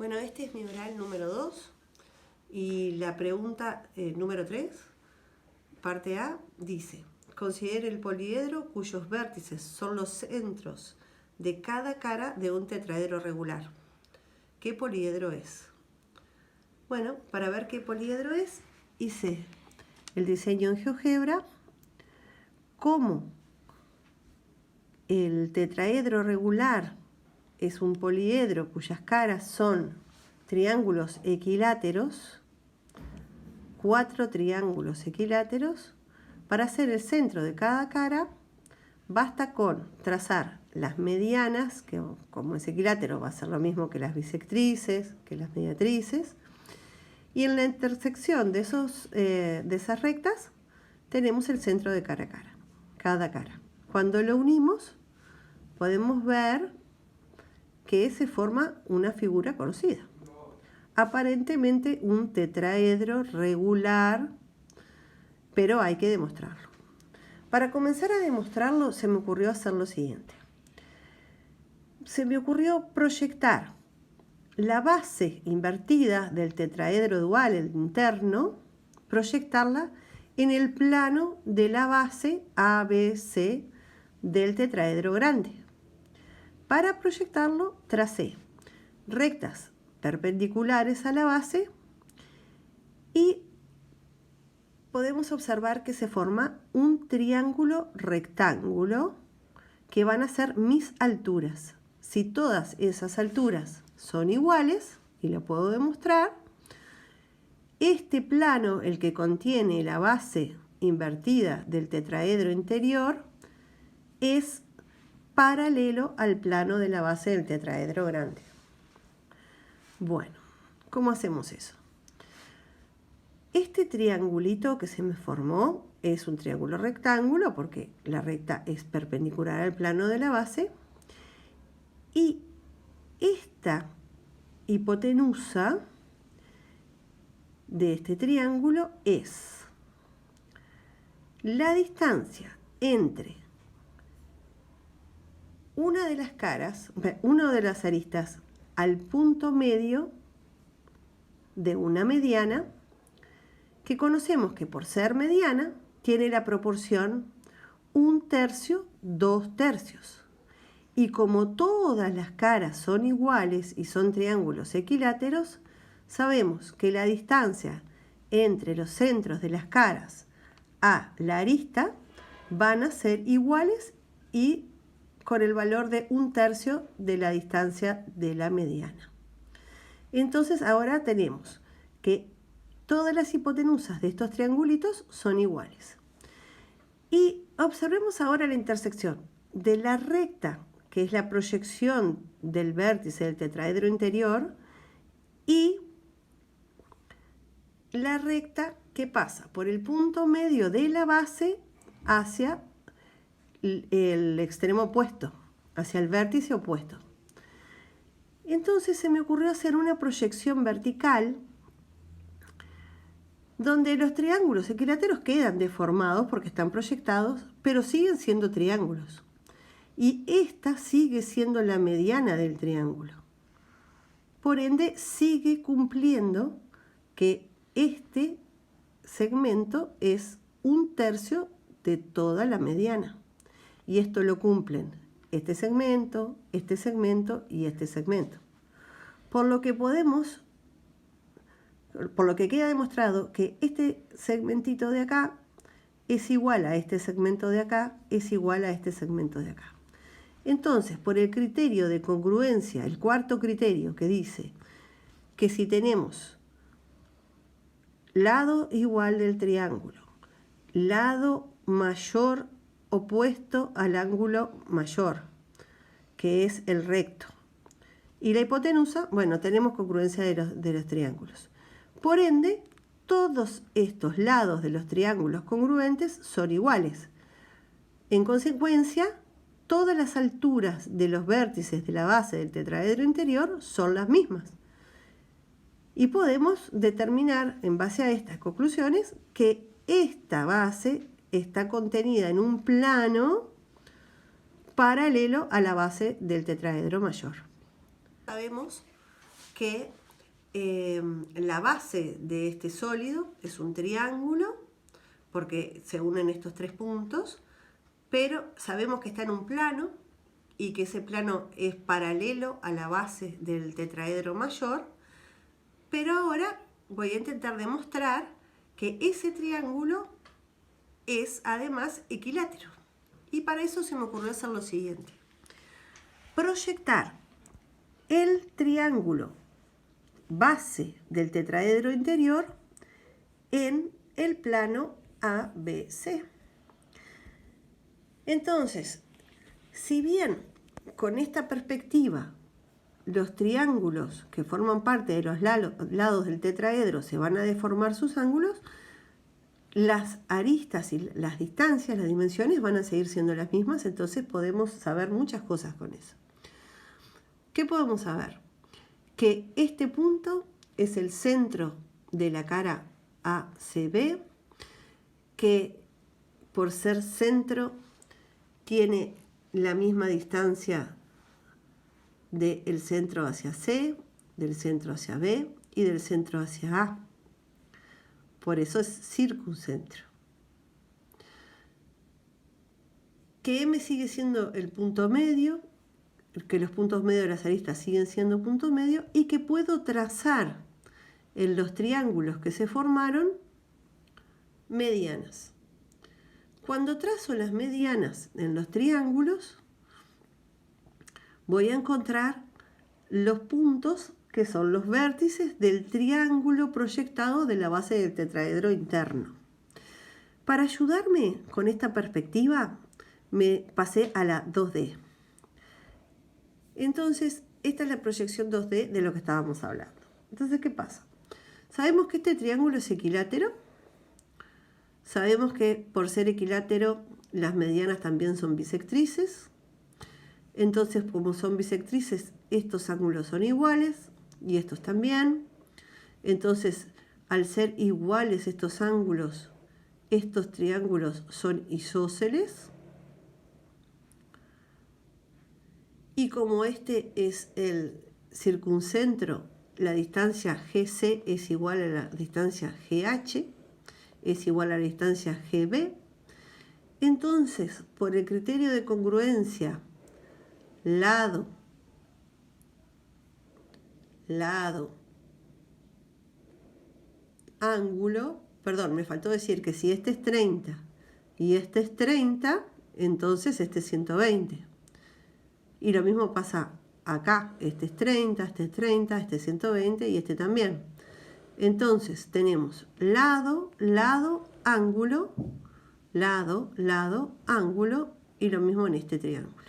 Bueno, este es mi oral número 2 y la pregunta número 3, parte A, dice: considere el poliedro cuyos vértices son los centros de cada cara de un tetraedro regular. ¿Qué poliedro es? Bueno, para ver qué poliedro es, hice el diseño en GeoGebra. Como el tetraedro regular es un poliedro cuyas caras son triángulos equiláteros, 4 triángulos equiláteros, para hacer el centro de cada cara basta con trazar las medianas, que como es equilátero va a ser lo mismo que las bisectrices, que las mediatrices, y en la intersección de esas rectas tenemos el centro de cada cara. Cuando lo unimos podemos ver que se forma una figura conocida. Aparentemente un tetraedro regular, pero hay que demostrarlo. Para comenzar a demostrarlo se me ocurrió hacer lo siguiente. Se me ocurrió proyectar la base invertida del tetraedro dual, el interno, proyectarla en el plano de la base ABC del tetraedro grande. Para proyectarlo tracé rectas perpendiculares a la base y podemos observar que se forma un triángulo rectángulo que van a ser mis alturas. Si todas esas alturas son iguales, y lo puedo demostrar, este plano, el que contiene la base invertida del tetraedro interior, es paralelo al plano de la base del tetraedro grande. Bueno, ¿cómo hacemos eso? Este triangulito que se me formó es un triángulo rectángulo porque la recta es perpendicular al plano de la base, y esta hipotenusa de este triángulo es la distancia entre una de las caras, una de las aristas al punto medio de una mediana, que conocemos que por ser mediana tiene la proporción 1/3, 2/3. Y como todas las caras son iguales y son triángulos equiláteros, sabemos que la distancia entre los centros de las caras a la arista van a ser iguales y con el valor de 1/3 de la distancia de la mediana. Entonces ahora tenemos que todas las hipotenusas de estos triangulitos son iguales. Y observemos ahora la intersección de la recta, que es la proyección del vértice del tetraedro interior, y la recta que pasa por el punto medio de la base hacia el extremo opuesto, hacia el vértice opuesto. Entonces se me ocurrió hacer una proyección vertical donde los triángulos equiláteros quedan deformados porque están proyectados, pero siguen siendo triángulos. Y esta sigue siendo la mediana del triángulo. Por ende, sigue cumpliendo que este segmento es 1/3 de toda la mediana. Y esto lo cumplen este segmento y este segmento. Por lo que queda demostrado que este segmentito de acá es igual a este segmento de acá, es igual a este segmento de acá. Entonces, por el criterio de congruencia, el cuarto criterio que dice que si tenemos lado igual del triángulo, lado mayor opuesto al ángulo mayor, que es el recto, y la hipotenusa, bueno, tenemos congruencia de los triángulos. Por ende, todos estos lados de los triángulos congruentes son iguales. En consecuencia, todas las alturas de los vértices de la base del tetraedro interior son las mismas. Y podemos determinar, en base a estas conclusiones, que esta base está contenida en un plano paralelo a la base del tetraedro mayor. Sabemos que la base de este sólido es un triángulo, porque se unen estos tres puntos, pero sabemos que está en un plano y que ese plano es paralelo a la base del tetraedro mayor, pero ahora voy a intentar demostrar que ese triángulo es además equilátero. Y para eso se me ocurrió hacer lo siguiente. Proyectar el triángulo base del tetraedro interior en el plano ABC. Entonces, si bien con esta perspectiva los triángulos que forman parte de los lados del tetraedro se van a deformar sus ángulos, las aristas y las distancias, las dimensiones van a seguir siendo las mismas, entonces podemos saber muchas cosas con eso. ¿Qué podemos saber? Que este punto es el centro de la cara ACB, que por ser centro tiene la misma distancia del centro hacia C, del centro hacia B y del centro hacia A. Por eso es circuncentro. Que M sigue siendo el punto medio, que los puntos medios de las aristas siguen siendo punto medio y que puedo trazar en los triángulos que se formaron medianas. Cuando trazo las medianas en los triángulos, voy a encontrar los puntos que son los vértices del triángulo proyectado de la base del tetraedro interno. Para ayudarme con esta perspectiva, me pasé a la 2D. Entonces, esta es la proyección 2D de lo que estábamos hablando. Entonces, ¿qué pasa? Sabemos que este triángulo es equilátero. Sabemos que por ser equilátero, las medianas también son bisectrices. Entonces, como son bisectrices, estos ángulos son iguales y estos también. Entonces, al ser iguales estos ángulos, estos triángulos son isósceles. Y como este es el circuncentro, la distancia GC es igual a la distancia GH, es igual a la distancia GB. Entonces, por el criterio de congruencia, lado, ángulo, perdón, me faltó decir que si este es 30 y este es 30, entonces este es 120. Y lo mismo pasa acá, este es 30, este es 30, este es 120 y este también. Entonces tenemos lado, ángulo, ángulo y lo mismo en este triángulo.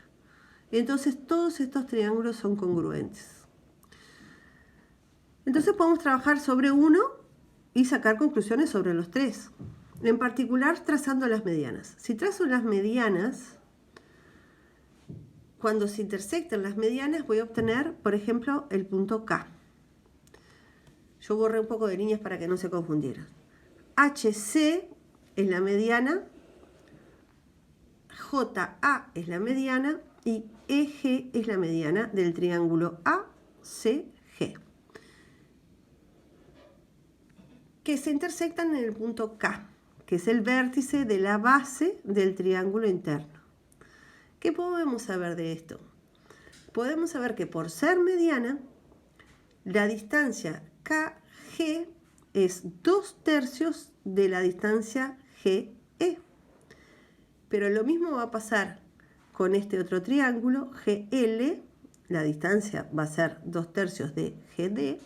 Entonces todos estos triángulos son congruentes. Entonces podemos trabajar sobre uno y sacar conclusiones sobre los tres. En particular trazando las medianas. Si trazo las medianas, cuando se intersecten las medianas voy a obtener, por ejemplo, el punto K. Yo borré un poco de líneas para que no se confundieran. HC es la mediana, JA es la mediana y EG es la mediana del triángulo ACG, que se intersectan en el punto K, que es el vértice de la base del triángulo interno. ¿Qué podemos saber de esto? Podemos saber que por ser mediana, la distancia KG es 2/3 de la distancia GE. Pero lo mismo va a pasar con este otro triángulo, GL, la distancia va a ser 2/3 de GD,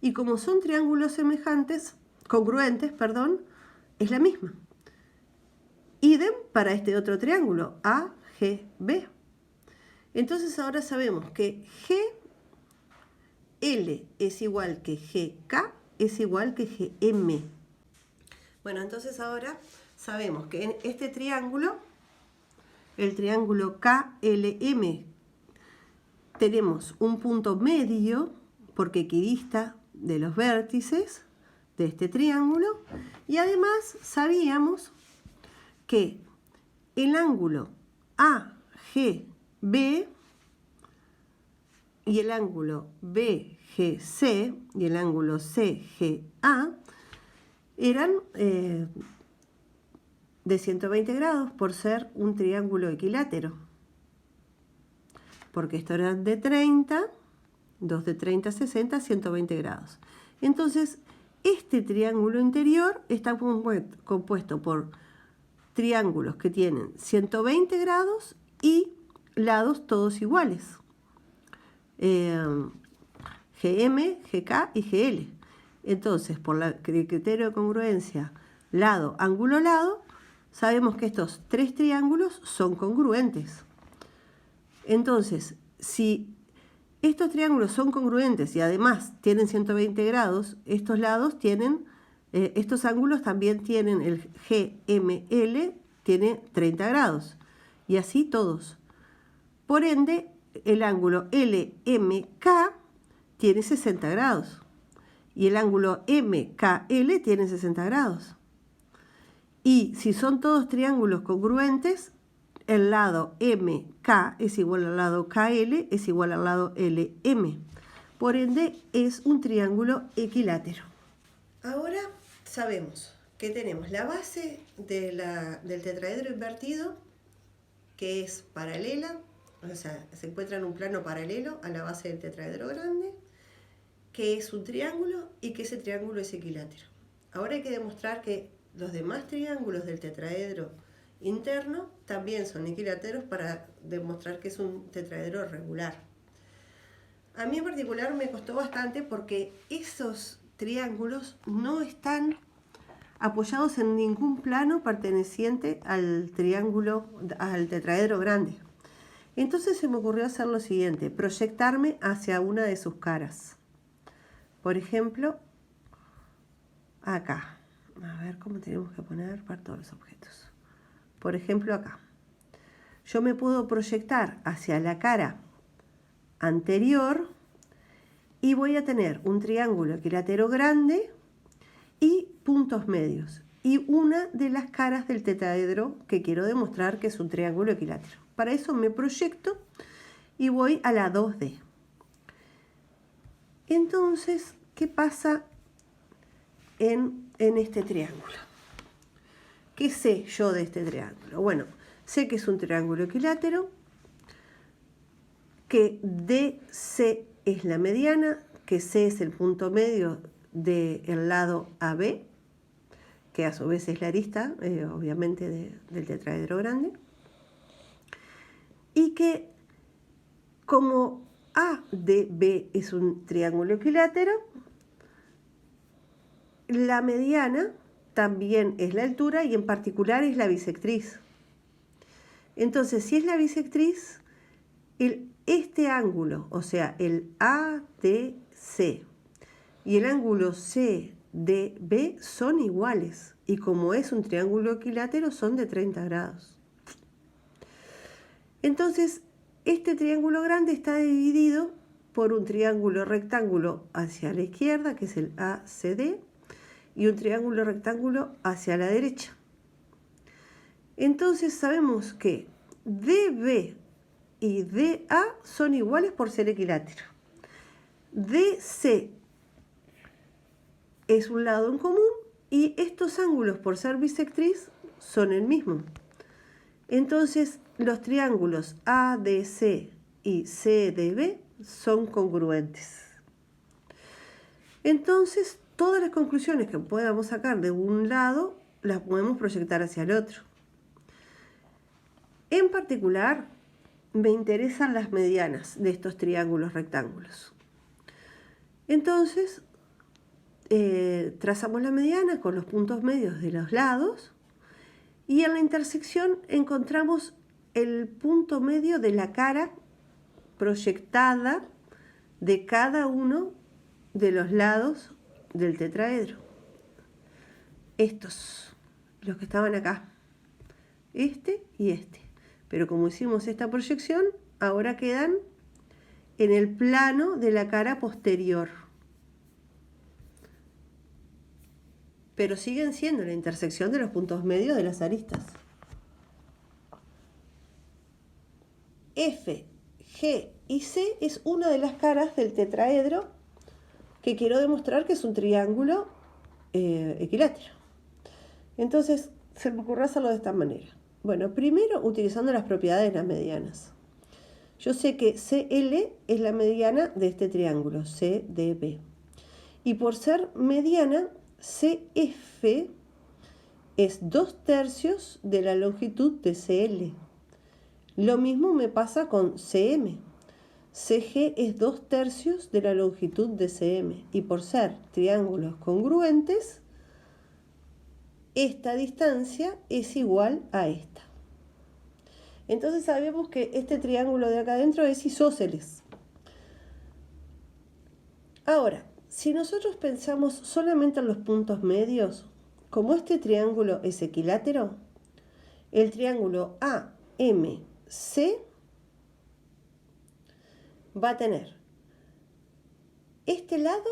y como son triángulos semejantes, congruentes, perdón, es la misma. Idem para este otro triángulo, AGB. Entonces ahora sabemos que GL es igual que GK, es igual que GM. Bueno, entonces ahora sabemos que en este triángulo, el triángulo KLM, tenemos un punto medio, porque equidista de los vértices de este triángulo, y además sabíamos que el ángulo AGB y el ángulo BGC CGC y el ángulo CGA eran de 120 grados por ser un triángulo equilátero. Porque estos eran de 30, 2 de 30, 60, 120 grados. Entonces, este triángulo interior está compuesto por triángulos que tienen 120 grados y lados todos iguales. GM, GK y GL. Entonces, por el criterio de congruencia lado, ángulo, lado, sabemos que estos tres triángulos son congruentes. Entonces, si estos triángulos son congruentes y además tienen 120 grados, estos lados tienen, estos ángulos también tienen, el GML tiene 30 grados y así todos. Por ende, el ángulo LMK tiene 60 grados y el ángulo MKL tiene 60 grados. Y si son todos triángulos congruentes, el lado MK es igual al lado KL es igual al lado LM. Por ende, es un triángulo equilátero. Ahora sabemos que tenemos la base del tetraedro invertido, que es paralela, o sea, se encuentra en un plano paralelo a la base del tetraedro grande, que es un triángulo y que ese triángulo es equilátero. Ahora hay que demostrar que los demás triángulos del tetraedro interno también son equiláteros para demostrar que es un tetraedro regular. A mí en particular me costó bastante porque esos triángulos no están apoyados en ningún plano perteneciente al triángulo, al tetraedro grande. Entonces se me ocurrió hacer lo siguiente, proyectarme hacia una de sus caras. Por ejemplo, acá. A ver cómo tenemos que poner para todos los objetos. Por ejemplo, acá. Yo me puedo proyectar hacia la cara anterior y voy a tener un triángulo equilátero grande y puntos medios. Y una de las caras del tetraedro que quiero demostrar que es un triángulo equilátero. Para eso me proyecto y voy a la 2D. Entonces, ¿qué pasa en este triángulo? ¿Qué sé yo de este triángulo? Bueno, sé que es un triángulo equilátero, que DC es la mediana, que C es el punto medio del lado AB, que a su vez es la arista, obviamente, del tetraedro grande, y que como ADB es un triángulo equilátero, la mediana también es la altura y en particular es la bisectriz. Entonces, si es la bisectriz, este ángulo, o sea, el ADC y el ángulo CDB son iguales. Y como es un triángulo equilátero, son de 30 grados. Entonces, este triángulo grande está dividido por un triángulo rectángulo hacia la izquierda, que es el ACD, y un triángulo rectángulo hacia la derecha. Entonces sabemos que DB y DA son iguales por ser equilátero. DC es un lado en común y estos ángulos por ser bisectriz son el mismo. Entonces los triángulos ADC y CDB son congruentes. Entonces todas las conclusiones que podamos sacar de un lado las podemos proyectar hacia el otro. En particular, me interesan las medianas de estos triángulos rectángulos. Entonces, trazamos la mediana con los puntos medios de los lados y en la intersección encontramos el punto medio de la cara proyectada de cada uno de los lados del tetraedro. Estos, los que estaban acá, este y este. Pero como hicimos esta proyección, ahora quedan en el plano de la cara posterior. Pero siguen siendo la intersección de los puntos medios de las aristas. F, G y C es una de las caras del tetraedro que quiero demostrar que es un triángulo equilátero. Entonces, se me ocurrió hacerlo de esta manera. Bueno, primero utilizando las propiedades de las medianas. Yo sé que CL es la mediana de este triángulo, CDB. Y por ser mediana, CF es 2/3 de la longitud de CL. Lo mismo me pasa con CM. CG es 2/3 de la longitud de CM. Y por ser triángulos congruentes, esta distancia es igual a esta. Entonces sabemos que este triángulo de acá adentro es isósceles. Ahora, si nosotros pensamos solamente en los puntos medios, como este triángulo es equilátero, el triángulo AMC va a tener este lado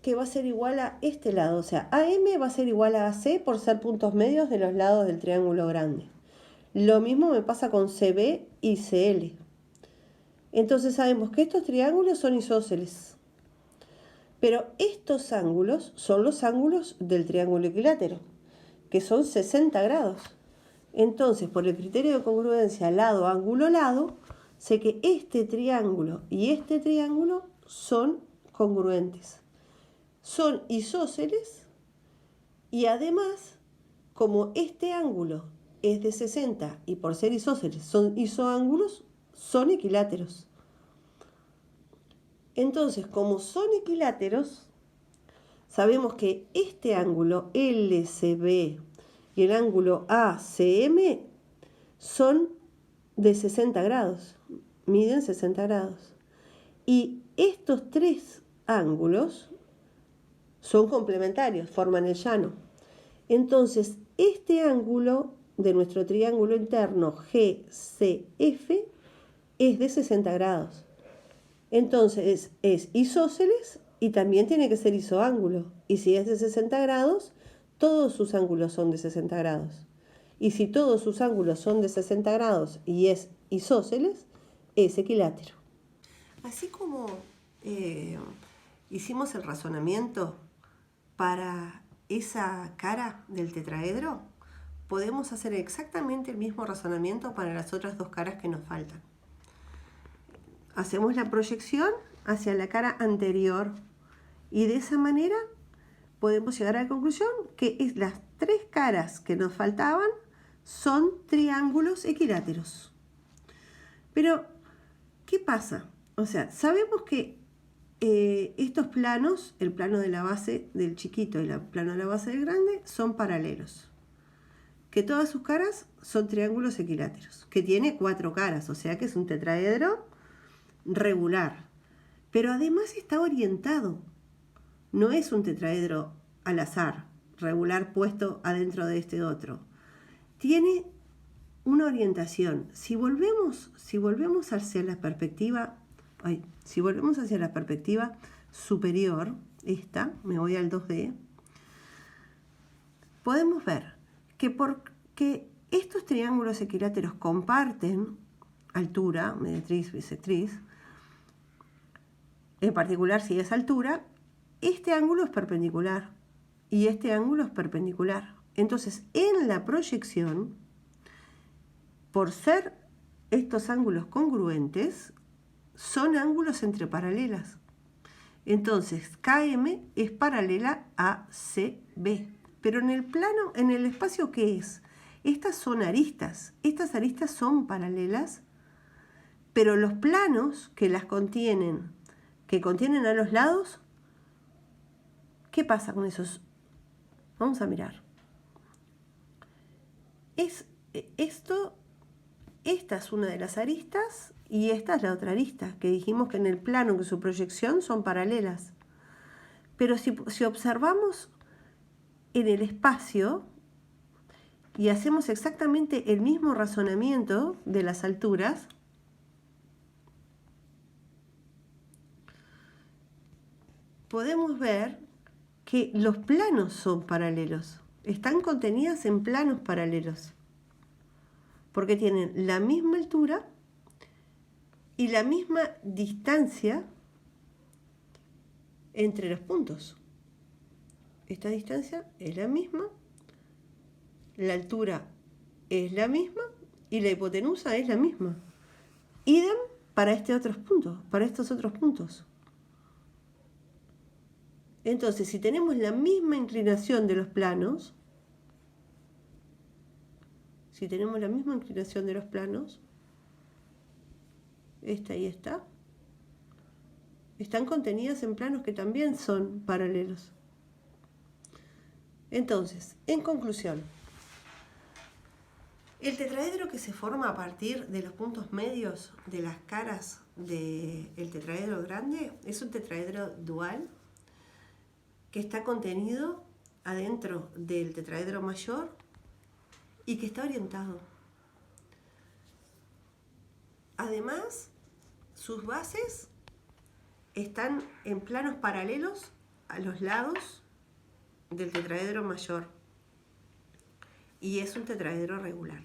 que va a ser igual a este lado, o sea, AM va a ser igual a AC por ser puntos medios de los lados del triángulo grande. Lo mismo me pasa con CB y CL. Entonces sabemos que estos triángulos son isósceles. Pero estos ángulos son los ángulos del triángulo equilátero, que son 60 grados. Entonces, por el criterio de congruencia lado, ángulo, lado, sé que este triángulo y este triángulo son congruentes. Son isósceles y además, como este ángulo es de 60 y por ser isósceles son isoángulos, son equiláteros. Entonces, como son equiláteros, sabemos que este ángulo LCB y el ángulo ACM son de 60 grados, miden 60 grados. Y estos tres ángulos son complementarios, forman el llano. Entonces, este ángulo de nuestro triángulo interno GCF es de 60 grados. Entonces, es isósceles y también tiene que ser isoángulo. Y si es de 60 grados, todos sus ángulos son de 60 grados. Y si todos sus ángulos son de 60 grados y es isósceles, es equilátero. Así como hicimos el razonamiento para esa cara del tetraedro, podemos hacer exactamente el mismo razonamiento para las otras dos caras que nos faltan. Hacemos la proyección hacia la cara anterior y de esa manera podemos llegar a la conclusión que las tres caras que nos faltaban son triángulos equiláteros. Pero, ¿qué pasa? O sea, sabemos que estos planos, el plano de la base del chiquito y el plano de la base del grande, son paralelos. Que todas sus caras son triángulos equiláteros, que tiene 4 caras, o sea que es un tetraedro regular. Pero además está orientado. No es un tetraedro al azar, regular puesto adentro de este otro. Tiene una orientación. Si volvemos hacia la perspectiva, si volvemos hacia la perspectiva superior, esta, me voy al 2D, podemos ver que porque estos triángulos equiláteros comparten altura, mediatriz, bisectriz, en particular si es altura, este ángulo es perpendicular y este ángulo es perpendicular. Entonces, en la proyección, por ser estos ángulos congruentes, son ángulos entre paralelas. Entonces, KM es paralela a CB. Pero en el plano, en el espacio, ¿qué es? Estas son aristas. Estas aristas son paralelas, pero los planos que las contienen, que contienen a los lados, ¿qué pasa con esos? Vamos a mirar. Esta es una de las aristas y esta es la otra arista, que dijimos que en el plano que su proyección son paralelas. Pero si observamos en el espacio y hacemos exactamente el mismo razonamiento de las alturas, podemos ver que los planos son paralelos, están contenidas en planos paralelos, porque tienen la misma altura y la misma distancia entre los puntos. Esta distancia es la misma, la altura es la misma y la hipotenusa es la misma. Idem para estos otros puntos. Entonces, si tenemos la misma inclinación de los planos, esta y esta, están contenidas en planos que también son paralelos. Entonces, en conclusión, el tetraedro que se forma a partir de los puntos medios de las caras del tetraedro grande es un tetraedro dual que está contenido adentro del tetraedro mayor y que está orientado. Además, sus bases están en planos paralelos a los lados del tetraedro mayor y es un tetraedro regular.